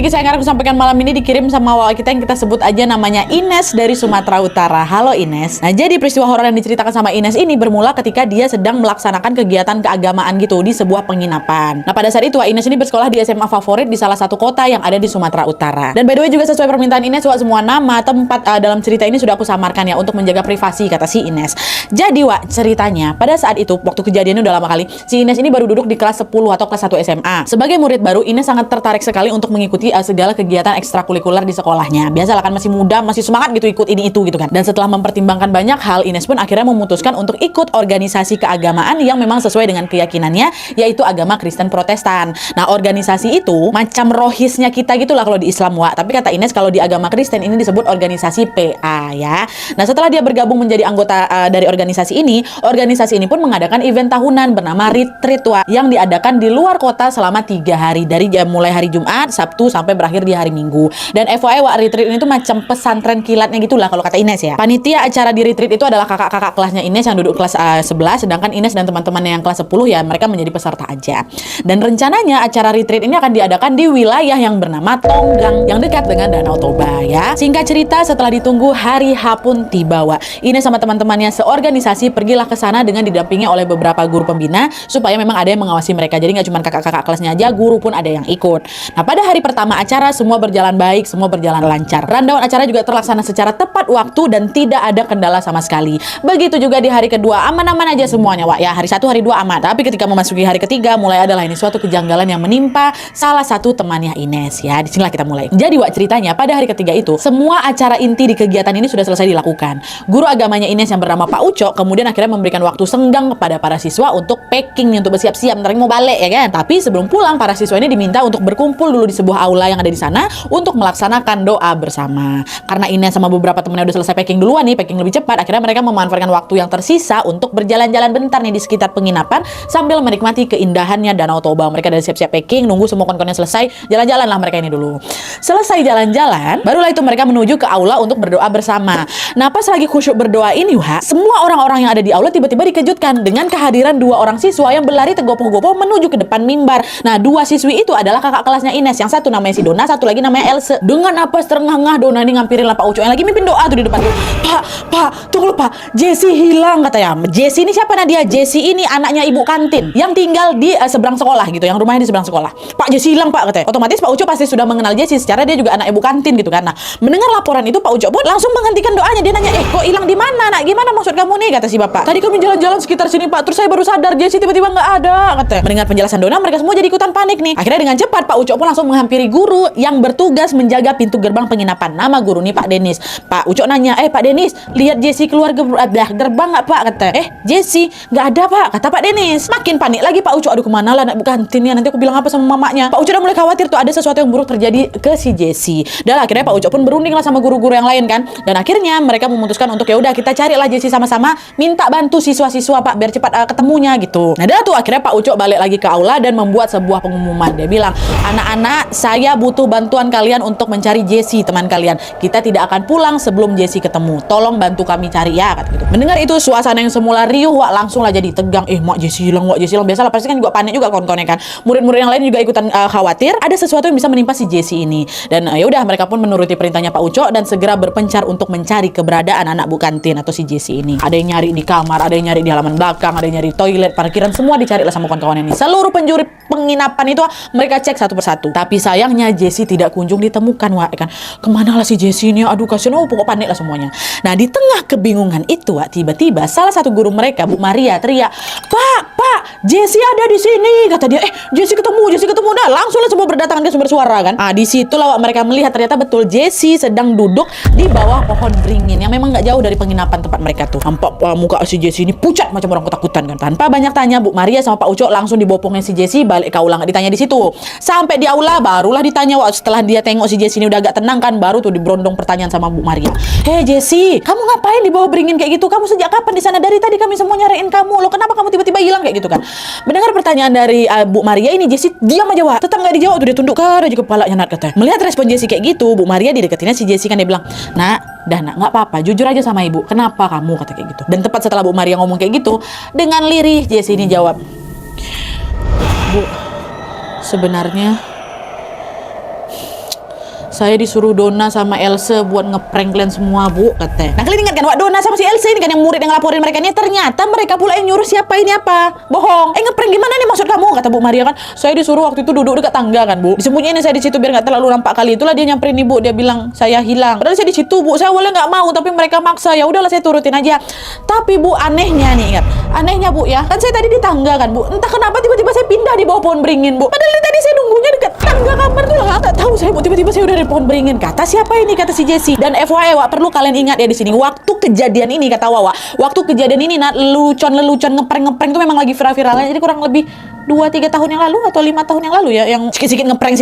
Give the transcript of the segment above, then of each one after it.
Kisah yang akan aku sampaikan malam ini dikirim sama awal kita yang kita sebut aja namanya Ines dari Sumatera Utara. Halo Ines. Nah, jadi peristiwa horor yang diceritakan sama Ines ini bermula ketika dia sedang melaksanakan kegiatan keagamaan gitu di sebuah penginapan. Nah, pada saat itu Ines ini bersekolah di SMA favorit di salah satu kota yang ada di Sumatera Utara. Dan by the way juga sesuai permintaan Ines, semua nama tempat dalam cerita ini sudah aku samarkan ya untuk menjaga privasi, kata si Ines. Jadi ceritanya pada saat itu waktu kejadiannya udah lama kali, si Ines ini baru duduk di kelas 10 atau kelas 1 SMA. Sebagai murid baru, Ines sangat tertarik sekali untuk mengikuti segala kegiatan ekstrakurikuler di sekolahnya. Biasalah kan masih muda, masih semangat gitu ikut ini itu gitu kan. Dan setelah mempertimbangkan banyak hal, Ines pun akhirnya memutuskan untuk ikut organisasi keagamaan yang memang sesuai dengan keyakinannya, yaitu agama Kristen Protestan. Nah, organisasi itu macam rohisnya kita gitulah kalau di Islam, tapi kata Ines kalau di agama Kristen ini disebut organisasi PA ya. Nah, setelah dia bergabung menjadi anggota dari organisasi ini pun mengadakan event tahunan bernama retreat yang diadakan di luar kota selama 3 hari dari mulai hari Jumat, Sabtu sampai berakhir di hari Minggu. Dan FYI retreat ini tuh macam pesantren kilatnya gitulah kalau kata Ines ya. Panitia acara di retreat itu adalah kakak-kakak kelasnya Ines yang duduk kelas 11, sedangkan Ines dan teman-temannya yang kelas 10 ya mereka menjadi peserta aja. Dan rencananya acara retreat ini akan diadakan di wilayah yang bernama Tonggang yang dekat dengan Danau Toba ya. Singkat cerita, setelah ditunggu hari H pun tiba, Ines sama teman-temannya seorganisasi pergilah ke sana dengan didampingi oleh beberapa guru pembina supaya memang ada yang mengawasi mereka. Jadi nggak cuma kakak-kakak kelasnya aja, guru pun ada yang ikut. Nah, pada hari pertama acara semua berjalan baik, semua berjalan lancar. Rundown acara juga terlaksana secara tepat waktu dan tidak ada kendala sama sekali. Begitu juga di hari kedua, aman-aman aja semuanya, ya. Hari 1, hari 2 aman. Tapi ketika memasuki hari ketiga, mulai adalah ini suatu kejanggalan yang menimpa salah satu temannya Ines, ya. Disinilah kita mulai. Jadi, ceritanya pada hari ketiga itu, semua acara inti di kegiatan ini sudah selesai dilakukan. Guru agamanya Ines yang bernama Pak Uco kemudian akhirnya memberikan waktu senggang kepada para siswa untuk packing nih, untuk bersiap-siap, ntar mau balik ya kan. Tapi sebelum pulang, para siswa ini diminta untuk berkumpul dulu di sebuah aula yang ada di sana untuk melaksanakan doa bersama. Karena Ines sama beberapa temennya udah selesai packing duluan nih, packing lebih cepat, akhirnya mereka memanfaatkan waktu yang tersisa untuk berjalan-jalan bentar nih di sekitar penginapan sambil menikmati keindahannya Danau Toba. Mereka udah siap-siap packing, nunggu semua kon-konnya selesai, jalan-jalan lah mereka ini dulu. Selesai jalan-jalan, barulah itu mereka menuju ke aula untuk berdoa bersama. Nah, pas lagi khusyuk berdoa ini, semua orang-orang yang ada di aula tiba-tiba dikejutkan dengan kehadiran 2 orang siswa yang berlari tergopoh-gopoh menuju ke depan mimbar. Nah, 2 siswi itu adalah kakak kelasnya Ines. Yang satu namanya si Dona, satu lagi namanya Else. Dengan apa setengah-ngah Dona ini ngampirin lah Pak Uco yang lagi mimpin doa tuh di depan tuh. Pak, tunggu Pak, Jessie hilang katanya. Jessie ini siapa Nadia? Jessie ini anaknya ibu kantin yang tinggal di seberang sekolah gitu, yang rumahnya di seberang sekolah. Pak, Jessie hilang Pak katanya. Otomatis Pak Uco pasti sudah mengenal Jessie, secara dia juga anak ibu kantin gitu kan. Nah, mendengar laporan itu Pak Uco pun langsung menghentikan doanya. Dia nanya, kok hilang di mana nak? Gimana maksud kamu nih? Kata si bapak. Tadi kami jalan-jalan sekitar sini Pak, terus saya baru sadar Jessie tiba-tiba nggak ada katanya. Mendengar penjelasan Dona, mereka semua jadi ikutan panik nih. Akhirnya dengan cepat Pak Uco pun langsung menghampiri guru yang bertugas menjaga pintu gerbang penginapan. Nama guru nih Pak Denis. Pak Uco nanya, Pak Denis, lihat Jessie keluar gerbang nggak Pak? Kata. Jessie nggak ada Pak, kata Pak Denis. Makin panik lagi Pak Uco. Aduh, kemana lah anak kantinnya? Nanti aku bilang apa sama mamanya? Pak Uco udah mulai khawatir tuh ada sesuatu yang buruk terjadi ke si Jessie. Dan akhirnya Pak Uco pun berunding lah sama guru-guru yang lain kan. Dan akhirnya mereka memutuskan untuk ya udah kita carilah Jessie sama-sama, minta bantu siswa-siswa Pak biar cepat ketemunya gitu. Nah, dah tuh akhirnya Pak Uco balik lagi ke aula dan membuat sebuah pengumuman. Dia bilang, anak-anak, saya butuh bantuan kalian untuk mencari Jessie, teman kalian. Kita tidak akan pulang sebelum Jessie ketemu. Tolong bantu kami cari ya, kata gitu. Mendengar itu suasana yang semula riuh, langsung lah jadi tegang. Mak Jessie hilang, Biasalah pasti kan juga panik juga kawan-kawannya kan. Murid-murid yang lain juga ikutan khawatir ada sesuatu yang bisa menimpa si Jessie ini. Dan ya udah mereka pun menuruti perintahnya Pak Uco dan segera berpencar untuk mencari keberadaan anak bu kantin atau si Jessie ini. Ada yang nyari di kamar, ada yang nyari di halaman belakang, ada yang nyari toilet, parkiran, semua dicari lah sama kawan-kawan ini. Seluruh penjuru penginapan itu mereka cek satu persatu. Tapi sayangnya Jessie tidak kunjung ditemukan, kan. Kemana lah si Jessie ini? Aduh kasihan, pokok panik lah semuanya. Nah, di tengah kebingungan itu, tiba-tiba salah satu guru mereka, Bu Maria, teriak, Pak, Jessie ada di sini, kata dia. Jessie ketemu. Nah, langsung lah semua berdatangan ke sumber suara kan. Di situ lah mereka melihat ternyata betul Jessie sedang duduk di bawah pohon beringin yang memang nggak jauh dari penginapan tempat mereka tuh. Nampak muka si Jessie ini pucat macam orang ketakutan kan. Tanpa banyak tanya, Bu Maria sama Pak Uco langsung dibopongnya si Jessie balik ke aula, nggak ditanya di situ. Sampai di aula barulah ditanya. Setelah dia tengok si Jessie ini udah agak tenang kan, baru tuh diberondong pertanyaan sama Bu Maria. Jessie, kamu ngapain di bawah beringin kayak gitu? Kamu sejak kapan di sana? Dari tadi kami semua nyariin kamu. Loh, kenapa kamu tiba-tiba hilang kayak gitu kan? Mendengar pertanyaan dari Bu Maria ini, Jessie diam aja, tetap nggak dijawab tuh, dia tundukkan aja kepalanya Nat katanya. Melihat respon Jessie kayak gitu, Bu Maria dideketinnya si Jessie kan, dia bilang, Nak, nggak apa-apa, jujur aja sama ibu, kenapa kamu, kata kayak gitu. Dan tepat setelah Bu Maria ngomong kayak gitu, dengan lirih Jessie ini jawab, Bu, sebenarnya saya disuruh Donna sama Elsa buat ngeprank kalian semua, Bu, katanya. Nah, kalian ingat kan, Wak, Donna sama si Elsa ini kan yang murid yang ngelaporin mereka ini, ternyata mereka pula yang nyuruh siapa ini apa? Bohong. Ngeprank gimana nih maksud kamu? Kata Bu Maria kan, saya disuruh waktu itu duduk dekat tangga kan, Bu. Disembunyiin saya di situ biar nggak terlalu nampak kali. Itulah dia nyamperin Ibu, dia bilang saya hilang. Padahal saya di situ, Bu. Saya awalnya nggak mau, tapi mereka maksa. Ya udahlah saya turutin aja. Tapi Bu, anehnya nih, ingat. Anehnya, Bu, ya. Kan saya tadi di tangga kan, Bu. Entah kenapa tiba-tiba saya pindah di bawah pohon beringin, Bu. Padahal tadi saya nunggunya dekat tangga kamar tuh, nggak tahu saya, Bu. Tiba-tiba saya udah di pohon beringin. Kata siapa ini? Kata si Jessie. Dan FYI, Wak, perlu kalian ingat ya di sini. Waktu kejadian ini, kata Wawa, waktu kejadian ini, lelucon ngeprank tuh memang lagi viral-viralnya. Jadi kurang lebih 2-3 tahun yang lalu atau 5 tahun yang lalu ya, yang sikit-sikit ngeprank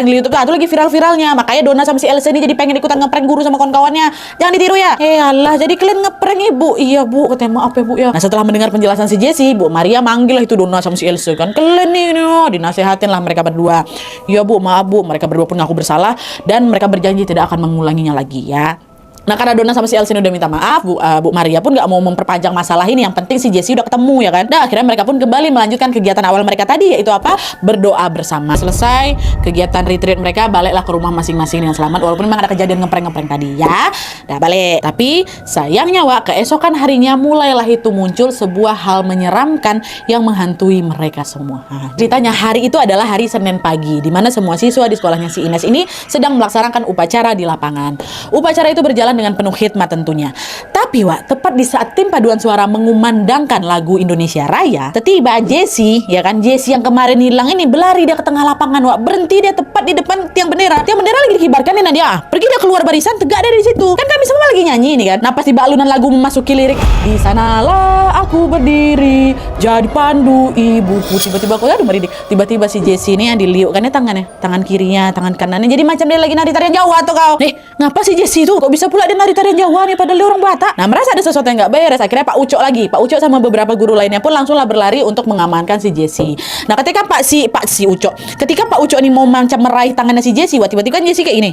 di YouTube. Nah, itu lagi viral-viralnya. Makanya Donna sama si Elsa ini jadi pengen ikutan ngeprank guru sama kawan-kawannya. Jangan ditiru ya. Allah, jadi kalian ngeprank Ibu. Iya, Bu, katanya maaf ya, Bu ya. Nah, setelah mendengar penjelasan si Jessie, Bu Maria manggil lah itu Donna sama si Elsa kan. Kalian nih, dinasehatin lah mereka berdua. Iya, Bu, maaf, Bu. Mereka berdua pun ngaku bersalah dan mereka berjanji tidak akan mengulanginya lagi ya. Nah, karena Donna sama si Elsa udah minta maaf, Bu Maria pun gak mau memperpanjang masalah ini. Yang penting si Jessie udah ketemu ya kan. Nah, akhirnya mereka pun kembali melanjutkan kegiatan awal mereka tadi, yaitu apa? Berdoa bersama. Selesai kegiatan retreat mereka, baliklah ke rumah masing-masing dengan selamat. Walaupun memang ada kejadian ngeprank tadi ya. Nah, balik. Tapi sayangnya, Wak, keesokan harinya mulailah itu muncul sebuah hal menyeramkan yang menghantui mereka semua. Ceritanya hari itu adalah hari Senin pagi, di mana semua siswa di sekolahnya si Ines ini sedang melaksanakan upacara di lapangan. Upacara itu berjalan dengan penuh khidmat tentunya. Tapi, Wak, tepat di saat tim paduan suara mengumandangkan lagu Indonesia Raya, tiba Jessie, ya kan, Jessie yang kemarin hilang ini berlari dia ke tengah lapangan, Wak. Berhenti dia tepat di depan tiang bendera. Tiang bendera lagi dikibarkan nih, dia. Pergi dia keluar barisan, tegak dia dari situ. Kan kami semua lagi nyanyi nih kan. Nah, pas tiba alunan lagu memasuki lirik, di sanalah aku berdiri, jadi pandu ibuku. Tiba-tiba kok aduh merinding. Tiba-tiba si Jessie ini yang diliukkannya tangan kirinya, tangan kanannya. Jadi macam dia lagi nari tarian Jawa tuh kau. Ngapa si Jessie itu? Kok bisa pula dia nari tarian Jawa nih padahal dia orang Batak? Nah, merasa ada sesuatu yang nggak beres. Akhirnya Pak Ucok sama beberapa guru lainnya pun langsunglah berlari untuk mengamankan si Jessie. Nah, ketika Pak Ucok ini mau macam meraih tangannya si Jessie, tiba-tiba kan Jessie kayak ini.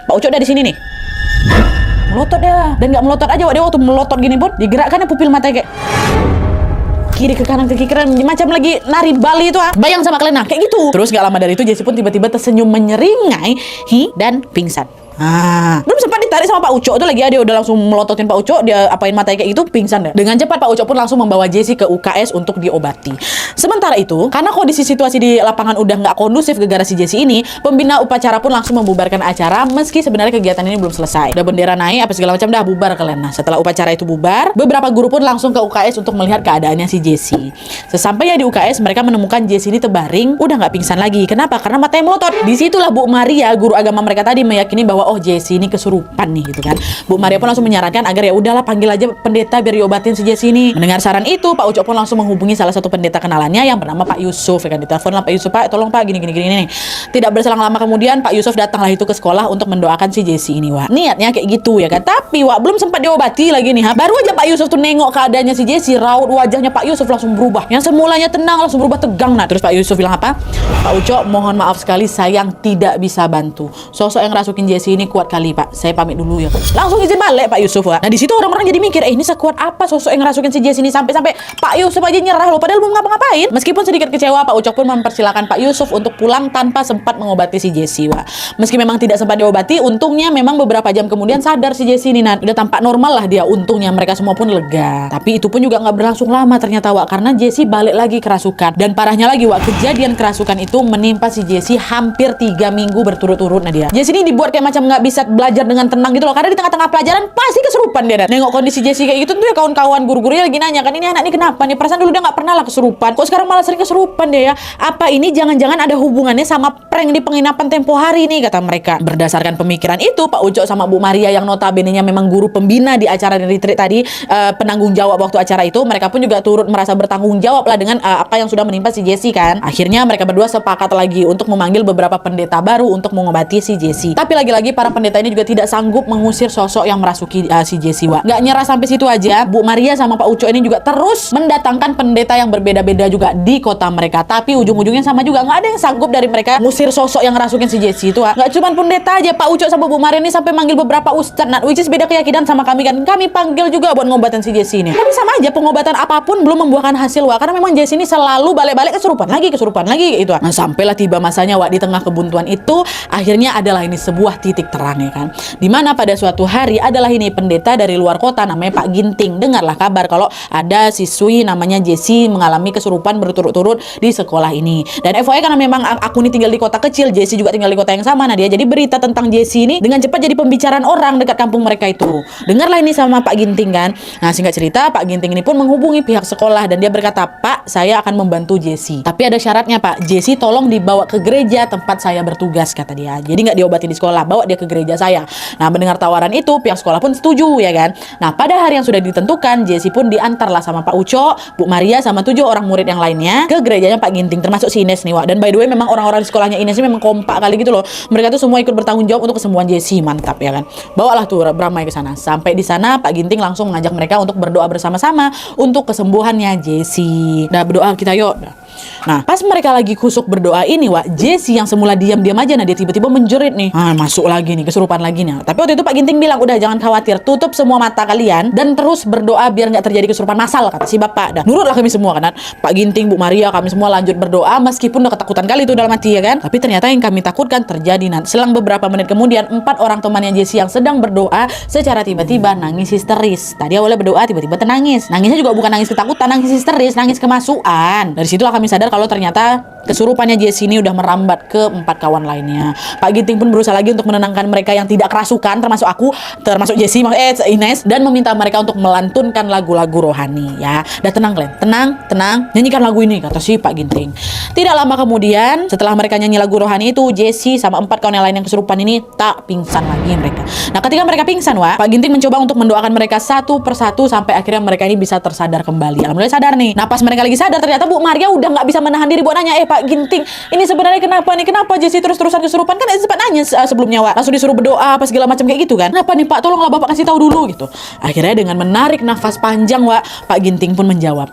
Pak Ucok dari sini nih. Melotot dia. Dan nggak melotot aja, dia waktu melotot gini pun digerakkan pupil matanya kayak kiri ke kanan macam lagi nari Bali itu. Bayang sama kalian, nah kayak gitu. Terus nggak lama dari itu Jessie pun tiba-tiba tersenyum menyeringai dan pingsan. Belum sempat ditarik sama Pak Ucok tuh lagi, dia udah langsung melototin Pak Ucok, dia apain matanya kayak gitu, pingsan deh. Dengan cepat Pak Ucok pun langsung membawa Jessie ke UKS untuk diobati. Sementara itu, karena kondisi situasi di lapangan udah nggak kondusif gara-gara si Jessie ini, pembina upacara pun langsung membubarkan acara meski sebenarnya kegiatan ini belum selesai. Udah bendera naik apa segala macam, dah bubar kalian. Nah, setelah upacara itu bubar, beberapa guru pun langsung ke UKS untuk melihat keadaannya si Jessie. Sesampainya di UKS, mereka menemukan Jessie ini terbaring, udah nggak pingsan lagi. Kenapa? Karena matanya melotot. Disitulah Bu Maria, guru agama mereka tadi, meyakini bahwa oh Jessie ini kesurupan nih gitu kan. Bu Maria pun langsung menyarankan agar ya udahlah panggil aja pendeta biar diobatin si Jessie ini. Mendengar saran itu, Pak Ucok pun langsung menghubungi salah satu pendeta kenalannya yang bernama Pak Yusuf, ya kan. Ditelepon lah Pak Yusuf, Pak tolong Pak gini nih. Tidak berselang lama kemudian Pak Yusuf datanglah itu ke sekolah untuk mendoakan si Jessie ini, Wak. Niatnya kayak gitu ya kan. Tapi Wak, belum sempat diobati lagi nih, baru aja Pak Yusuf tuh nengok keadaannya si Jessie, raut wajahnya Pak Yusuf langsung berubah. Yang semulanya tenang langsung berubah tegang. Nah, terus Pak Yusuf bilang apa? Pak Ucok, mohon maaf sekali sayang tidak bisa bantu. Sosok yang rasukin Jessie ini kuat kali, Pak. Saya pamit dulu ya. Langsung izin balik Pak Yusuf, Wak. Nah, di situ orang-orang jadi mikir, ini sekuat apa sosok yang ngerasukin si Jessie ini sampai Pak Yusuf aja nyerah loh, padahal belum ngapa-ngapain. Meskipun sedikit kecewa, Pak Ucok pun mempersilahkan Pak Yusuf untuk pulang tanpa sempat mengobati si Jessie, Wak. Meski memang tidak sempat diobati, untungnya memang beberapa jam kemudian sadar si Jessie ini, udah tampak normal lah dia. Untungnya mereka semua pun lega. Tapi itu pun juga nggak berlangsung lama ternyata, Wak, karena Jessie balik lagi kerasukan. Dan parahnya lagi, Wak, kejadian kerasukan itu menimpa si Jessie hampir 3 minggu berturut-turut. Nah, Jessie ini dibuat kayak macam nggak bisa belajar dengan tenang gitu loh, karena di tengah-tengah pelajaran pasti kesurupan dia. Nengok kondisi Jessie kayak gitu tuh ya, kawan-kawan guru-gurunya lagi nanya kan, ini anak ini kenapa nih, perasaan dulu dia nggak pernah lah kesurupan, kok sekarang malah sering kesurupan dia ya. Apa ini jangan-jangan ada hubungannya sama prank di penginapan tempo hari nih, kata mereka. Berdasarkan pemikiran itu, Pak Ucok sama Bu Maria yang notabene-nya memang guru pembina di acara retreat tadi, penanggung jawab waktu acara itu, mereka pun juga turut merasa bertanggung jawab lah dengan apa yang sudah menimpa si Jessie kan. Akhirnya mereka berdua sepakat lagi untuk memanggil beberapa pendeta baru untuk mengobati si Jessie. Tapi lagi-lagi lagi para pendeta ini juga tidak sanggup mengusir sosok yang merasuki si Jessie, Wak. Nggak nyerah sampai situ aja, Bu Maria sama Pak Uco ini juga terus mendatangkan pendeta yang berbeda-beda juga di kota mereka. Tapi ujung-ujungnya sama juga, nggak ada yang sanggup dari mereka ngusir sosok yang ngerasukin si Jessie itu, Wak. Nggak cuma pendeta aja, Pak Uco sama Bu Maria ini sampai manggil beberapa ustadz, nah, which is beda keyakinan sama kami kan. Kami panggil juga buat ngobatin si Jessie ini. Tapi sama aja, pengobatan apapun belum membuahkan hasil, Wak. Karena memang Jessie ini selalu balik-balik kesurupan lagi gitu. Nah, sampailah tiba masanya, Wak, di tengah kebuntuan itu akhirnya adalah ini sebuah titik terang, ya kan. Dimana pada suatu hari adalah ini pendeta dari luar kota namanya Pak Ginting dengarlah kabar kalau ada siswi namanya Jessie mengalami kesurupan berturut-turut di sekolah ini. Dan FYI karena memang aku ini tinggal di kota kecil, Jessie juga tinggal di kota yang sama, nah dia jadi berita tentang Jessie ini dengan cepat jadi pembicaraan orang dekat kampung mereka itu. Dengarlah ini sama Pak Ginting kan. Nah, singkat cerita Pak Ginting ini pun menghubungi pihak sekolah dan dia berkata, "Pak, saya akan membantu Jessie. Tapi ada syaratnya, Pak. Jessie tolong dibawa ke gereja tempat saya bertugas," kata dia. Jadi nggak diobatin di sekolah, bawa dia ke gereja saya. Nah, mendengar tawaran itu pihak sekolah pun setuju, ya kan. Nah, pada hari yang sudah ditentukan, Jessie pun diantarlah sama Pak Uco, Bu Maria sama 7 orang murid yang lainnya ke gerejanya Pak Ginting, termasuk si Ines nih, Wak. Dan by the way memang orang-orang di sekolahnya Ines ini memang kompak kali gitu loh. Mereka tuh semua ikut bertanggung jawab untuk kesembuhan Jessie, mantap ya kan. Bawalah tuh beramai ke sana. Sampai di sana Pak Ginting langsung mengajak mereka untuk berdoa bersama-sama untuk kesembuhannya Jessie. Dah berdoa kita yuk. Nah, pas mereka lagi kusuk berdoa ini, Wak, Jessie yang semula diam-diam aja, nah dia tiba-tiba menjerit nih. Masuk lagi nih, kesurupan lagi nih. Tapi waktu itu Pak Ginting bilang, udah jangan khawatir, tutup semua mata kalian dan terus berdoa biar nggak terjadi kesurupan massal, kata si Bapak. Dah nurutlah kami semua kan. Pak Ginting, Bu Maria, kami semua lanjut berdoa meskipun udah ketakutan kali itu dalam hati, ya kan. Tapi ternyata yang kami takutkan terjadi. Nah, selang beberapa menit kemudian 4 orang temannya Jessie yang sedang berdoa secara tiba-tiba nangis histeris. Tadi awalnya berdoa tiba-tiba nangis. Nangisnya juga bukan nangis ketakutan, nangis histeris, nangis kemasukan. Dari situlah kami sadar kalau ternyata kesurupannya Jessie ini udah merambat ke 4 kawan lainnya. Pak Ginting pun berusaha lagi untuk menenangkan mereka yang tidak kerasukan, termasuk aku, termasuk Jessie, Ines, dan meminta mereka untuk melantunkan lagu-lagu rohani, ya. Dah tenang kalian, tenang, nyanyikan lagu ini, kata si Pak Ginting. Tidak lama kemudian, setelah mereka nyanyi lagu rohani itu, Jessie sama 4 kawan yang lain yang kesurupan ini tak pingsan lagi mereka. Nah, ketika mereka pingsan, Wak, Pak Ginting mencoba untuk mendoakan mereka satu persatu sampai akhirnya mereka ini bisa tersadar kembali. Alhamdulillah sadar nih. Nah, pas mereka lagi sadar, ternyata Bu Maria udah nggak bisa menahan diri buat nanya, Pak Ginting, ini sebenarnya kenapa nih? Kenapa Jessie terus-terusan kesurupan? Kan sempat nanya sebelumnya, Wak. Langsung disuruh berdoa apa segala macam kayak gitu kan. Kenapa nih, Pak? Tolonglah Bapak kasih tahu dulu gitu. Akhirnya dengan menarik nafas panjang, Wak, Pak Ginting pun menjawab,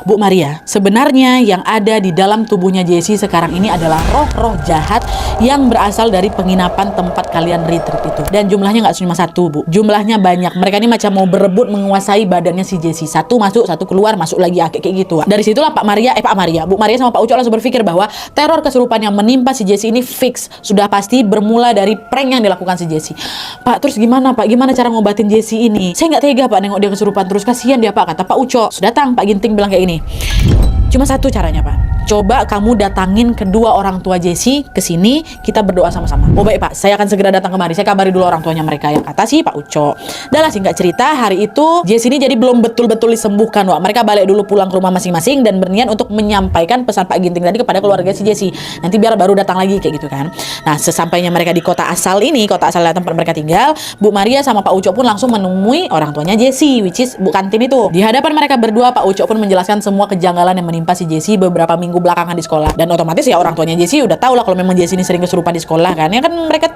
Bu Maria, sebenarnya yang ada di dalam tubuhnya Jessie sekarang ini adalah roh-roh jahat yang berasal dari penginapan tempat kalian retreat itu. Dan jumlahnya nggak cuma 1, Bu. Jumlahnya banyak. Mereka ini macam mau berebut menguasai badannya si Jessie. 1 masuk, 1 keluar, masuk lagi, kayak gitu. Dari situlah Bu Maria sama Pak Uco langsung berpikir bahwa teror kesurupan yang menimpa si Jessie ini fix. Sudah pasti bermula dari prank yang dilakukan si Jessie. Pak, terus gimana, Pak? Gimana cara ngobatin Jessie ini? Saya nggak tega, Pak, nengok dia kesurupan terus. Kasihan dia, Pak, kata Pak Uco. Sudah datang, Pak Ginting bilang kayak ini. Cuma 1 caranya, Pak. Coba kamu datangin kedua orang tua Jessie ke sini, kita berdoa sama-sama. Oh baik, Pak, saya akan segera datang kemari. Saya kabari dulu orang tuanya mereka, ya, kata si Pak Uco. Dah singkat cerita, hari itu Jessie ini jadi belum betul-betul disembuhkan, Wak. Mereka balik dulu pulang ke rumah masing-masing dan berniat untuk menyampaikan pesan Pak Ginting tadi kepada keluarga si Jessie. Nanti biar baru datang lagi kayak gitu kan. Nah, sesampainya mereka di kota asal ini, kota asal tempat mereka tinggal, Bu Maria sama Pak Uco pun langsung menemui orang tuanya Jessie, which is Bu Kantin itu. Di hadapan mereka berdua, Pak Uco pun menjelaskan semua kejanggalan yang menimpa si Jessie beberapa minggu belakangan di sekolah. Dan otomatis ya orang tuanya Jessie udah tahu lah kalau memang Jessie ini sering kesurupan di sekolah kan. Ya kan mereka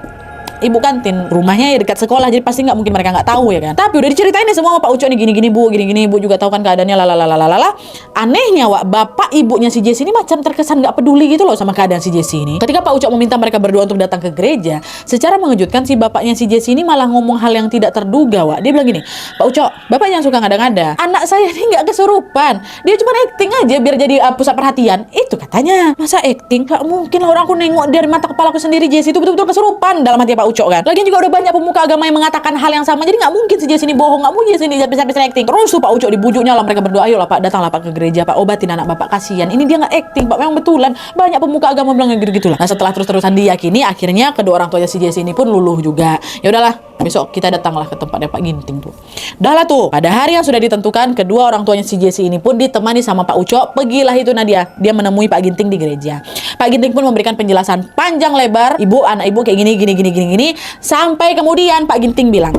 Ibu Kantin, rumahnya ya dekat sekolah, jadi pasti nggak mungkin mereka nggak tahu, ya kan. Tapi udah diceritain nih semua sama Pak Uco nih, gini-gini Bu, gini-gini Bu juga tahu kan keadaannya, lalalala. Anehnya, Wak, bapak ibunya si Jessie ini macam terkesan nggak peduli gitu loh sama keadaan si Jessie ini. Ketika Pak Uco meminta mereka berdua untuk datang ke gereja, secara mengejutkan si bapaknya si Jessie ini malah ngomong hal yang tidak terduga, Wak. Dia bilang gini, Pak Uco, Bapak jangan suka ngada-ngada. Anak saya ini nggak kesurupan, dia cuma acting aja biar jadi pusat perhatian. Itu katanya. Masa acting? Gak mungkin lah, orang aku nengok dari mata kepala aku sendiri Jessie itu betul-betul kesurupan, dalam hati Pak Uco kan. Lagian juga udah banyak pemuka agama yang mengatakan hal yang sama, jadi nggak mungkin si Jessie ini bohong, nggak mungkin Jessie ini bisa acting. Terus tuh Pak Uco dibujuknya lah mereka berdua, ayolah Pak, datanglah Pak ke gereja Pak, obatin anak Bapak, kasihan. Ini dia nggak acting Pak, memang betulan banyak pemuka agama bilang gitu-gitu lah. Nah, setelah terus-terusan diyakini, akhirnya kedua orang tuanya si Jessie ini pun luluh juga. Ya udahlah, besok kita datanglah ke tempatnya Pak Ginting tuh. Dah lah tuh, pada hari yang sudah ditentukan, kedua orang tuanya si Jessie ini pun ditemani sama Pak Uco. Pergilah itu Nadia, dia menemui Pak Ginting di gereja. Pak Ginting pun memberikan penjelasan panjang lebar, ibu, anak ibu kayak gini, sampai kemudian Pak Ginting bilang,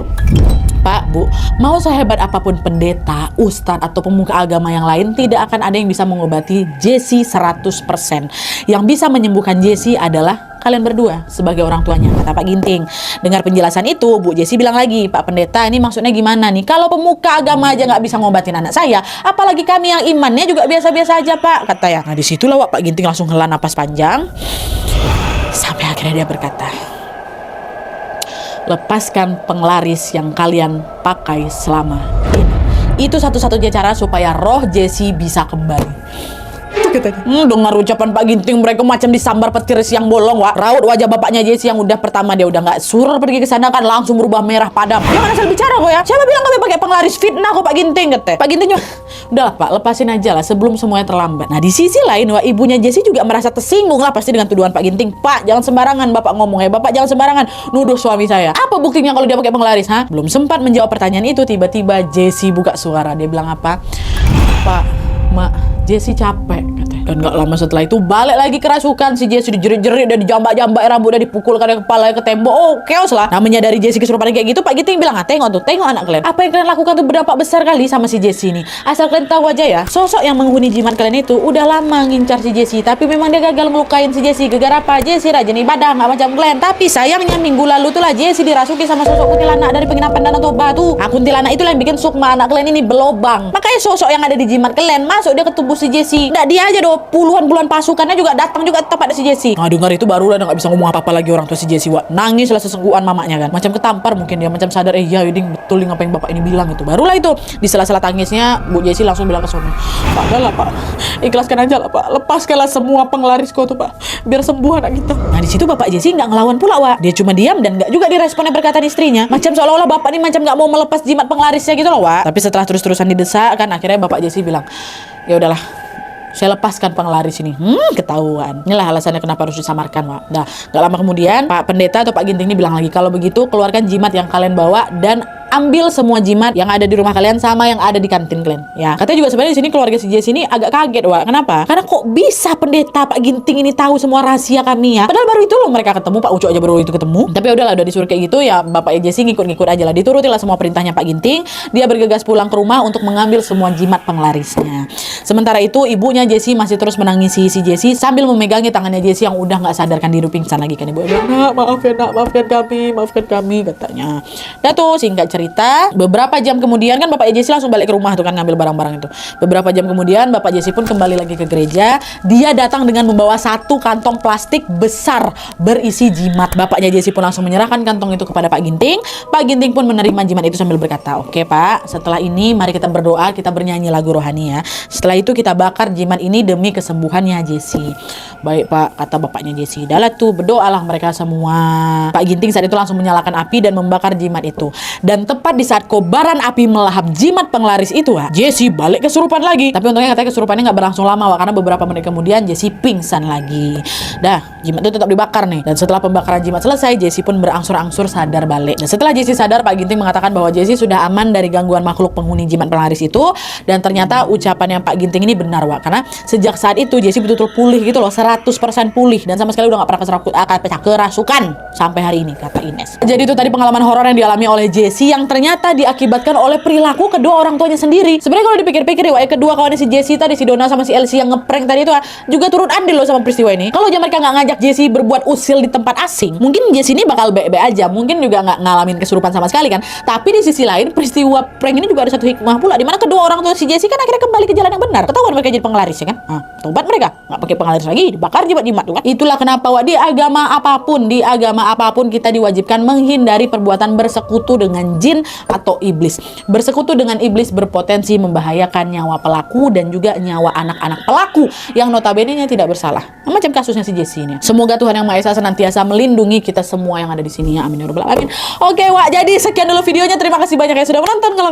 Pak, Bu, mau sehebat apapun pendeta, ustadz, atau pemuka agama yang lain, tidak akan ada yang bisa mengobati Jessie 100%. Yang bisa menyembuhkan Jessie adalah kalian berdua sebagai orang tuanya, kata Pak Ginting. Dengar penjelasan itu, Bu Jessi bilang lagi, Pak Pendeta, ini maksudnya gimana nih? Kalau pemuka agama aja nggak bisa ngobatin anak saya, apalagi kami yang imannya juga biasa-biasa aja, Pak, kata ya. Nah disitulah Pak Ginting langsung hela napas panjang, sampai akhirnya dia berkata, lepaskan penglaris yang kalian pakai selama ini. Itu satu-satunya cara supaya roh Jessi bisa kembali. Dengar ucapan Pak Ginting, mereka macam disambar petir siang bolong, Wak. Raut wajah bapaknya Jessi yang udah pertama dia udah nggak surur pergi ke sana kan langsung berubah merah padam. Jangan asal bicara kok ya. Siapa bilang kami pakai penglaris, fitnah kok Pak Ginting, kata. Pak Ginting juga, udahlah Pak, lepasin aja lah sebelum semuanya terlambat. Nah di sisi lain, Wak, ibunya Jessi juga merasa tersinggung lah pasti dengan tuduhan Pak Ginting. Pak, jangan sembarangan Bapak ngomong ya. Bapak jangan sembarangan nuduh suami saya. Apa buktinya kalau dia pakai penglaris, ha? Belum sempat menjawab pertanyaan itu, tiba-tiba Jessi buka suara. Dia bilang apa? Pak, Mak, Jessi capek, katanya. Dan gak lama setelah itu balik lagi kerasukan. Si Jessi dijerit-jerit dan dijambak-jambak, rambut dan dipukulkan kepala ke tembok. Oh, chaos lah. Nah, menyadari Jessi kesurupan kayak gitu, Pak Ginting bilang, tengok tuh, tengok anak kalian. Apa yang kalian lakukan tuh berdampak besar kali sama si Jessi ini. Asal kalian tahu aja ya, sosok yang menghuni jimat kalian itu udah lama ngincar si Jessi, tapi memang dia gagal ngelukain si Jessi. Gara apa? Jessi rajin ibadah, gak macam kalian. Tapi sayangnya minggu lalu tuh lah Jessi dirasuki sama sosok kuntilanak dari penginapan Danau Toba tuh. Nah, kuntilanak itu yang bikin sukma anak kalian ini belobang. Makanya sosok yang ada di jimat kalian masuk dia ke tubuh si Jessi. Nggak dia aja doh, puluhan pasukannya juga datang juga tetap ada si Jessi. Nah dengar itu baru udah nggak bisa ngomong apa-apa lagi orang tua si Jessi, Wak. Nangis lah sesenggukan mamanya kan. Macam ketampar mungkin dia, macam sadar, iya Yuding betul nih apa yang bapak ini bilang itu. Barulah itu di sela-sela tangisnya Bu Jessi langsung bilang ke sono, Pak, udah lah Pak, ikhlaskan aja lah Pak, lepaskanlah semua penglarisku tuh Pak, biar sembuh anak kita. Nah di situ bapak Jessi nggak ngelawan pula, Wak. Dia cuma diam dan nggak juga diresponnya perkataan istrinya. Macam seolah-olah bapak ini macam nggak mau melepas jimat penglarisnya gitu loh, Wak. Tapi setelah terus-terusan didesak kan akhirnya bapak Jessi bilang, ya udahlah, saya lepaskan penglaris ini. Ketahuan. Inilah alasannya kenapa harus disamarkan, Wak. Nah, gak lama kemudian Pak Pendeta atau Pak Ginting ini bilang lagi, kalau begitu keluarkan jimat yang kalian bawa dan ambil semua jimat yang ada di rumah kalian sama yang ada di kantin kalian. Ya, katanya juga sebenarnya di sini keluarga si Jessi ini agak kaget, Wak. Kenapa? Karena kok bisa pendeta Pak Ginting ini tahu semua rahasia kami ya? Padahal baru itu loh mereka ketemu, Pak Uco aja baru itu ketemu. Tapi udahlah, udah disuruh kayak gitu ya, Bapak Jessi ngikut-ngikut aja lah. Diturutilah semua perintahnya Pak Ginting. Dia bergegas pulang ke rumah untuk mengambil semua jimat penglarisnya. Sementara itu ibunya Jessi masih terus menangisi si Jessi sambil memegangi tangannya Jessi yang udah nggak sadarkan diri, pingsan lagi kan. Ibu bilang, nak, maafkan kami, katanya. Dah tuh singkat cerita, beberapa jam kemudian kan Bapak Jessi langsung balik ke rumah tuh kan ngambil barang-barang itu. Beberapa jam kemudian Bapak Jessi pun kembali lagi ke gereja. Dia datang dengan membawa satu kantong plastik besar berisi jimat. Bapaknya Jessi pun langsung menyerahkan kantong itu kepada Pak Ginting. Pak Ginting pun menerima jimat itu sambil berkata, oke Pak, setelah ini mari kita berdoa, kita bernyanyi lagu rohani ya. Setelah itu kita bakar jimat ini demi kesembuhannya Jessi. Baik Pak, kata bapaknya Jessi. Dahlah tuh, berdoalah mereka semua. Pak Ginting saat itu langsung menyalakan api dan membakar jimat itu. Dan tepat di saat kobaran api melahap jimat penglaris itu, Jessi balik kesurupan lagi. Tapi untungnya katanya kesurupannya nggak berlangsung lama, karena beberapa menit kemudian Jessi pingsan lagi. Dah, jimat itu tetap dibakar nih. Dan setelah pembakaran jimat selesai, Jessi pun berangsur-angsur sadar balik. Dan setelah Jessi sadar, Pak Ginting mengatakan bahwa Jessi sudah aman dari gangguan makhluk penghuni jimat penglaris itu. Dan ternyata ucapannya Pak Ginting ini benar, Wak. Karena sejak saat itu Jessi betul-betul pulih gitu loh, 100% pulih dan sama sekali udah nggak pernah kerasukan sampai hari ini, kata Ines. Jadi itu tadi pengalaman horor yang dialami oleh Jessi yang ternyata diakibatkan oleh perilaku kedua orang tuanya sendiri. Sebenarnya kalau dipikir-pikir ya, kedua kawannya si Jessi tadi, si Donna sama si Elsie yang ngeprank tadi itu juga turut andil loh sama peristiwa ini. Kalau aja mereka nggak ngajak Jessi berbuat usil di tempat asing, mungkin Jessi ini bakal baik-baik aja, mungkin juga nggak ngalamin kesurupan sama sekali kan. Tapi di sisi lain peristiwa prank ini juga ada satu hikmah pula, di mana kedua orang tua si Jessi kan akhirnya kembali ke jalan yang benar. Ketahuan mereka jadi penglaris ya kan. Tobat mereka, nggak pakai penglaris lagi, dibakar jimat-jimat tuh kan. Itulah kenapa di agama apapun kita diwajibkan menghindari perbuatan bersekutu dengan jin atau iblis. Bersekutu dengan iblis berpotensi membahayakan nyawa pelaku dan juga nyawa anak-anak pelaku yang notabene-nya tidak bersalah. Macam kasusnya si Jessi ini. Semoga Tuhan Yang Maha Esa senantiasa melindungi kita semua yang ada di sini ya. Amin ya rabbal alamin. Oke, Wak, jadi sekian dulu videonya. Terima kasih banyak yang sudah menonton. Kalau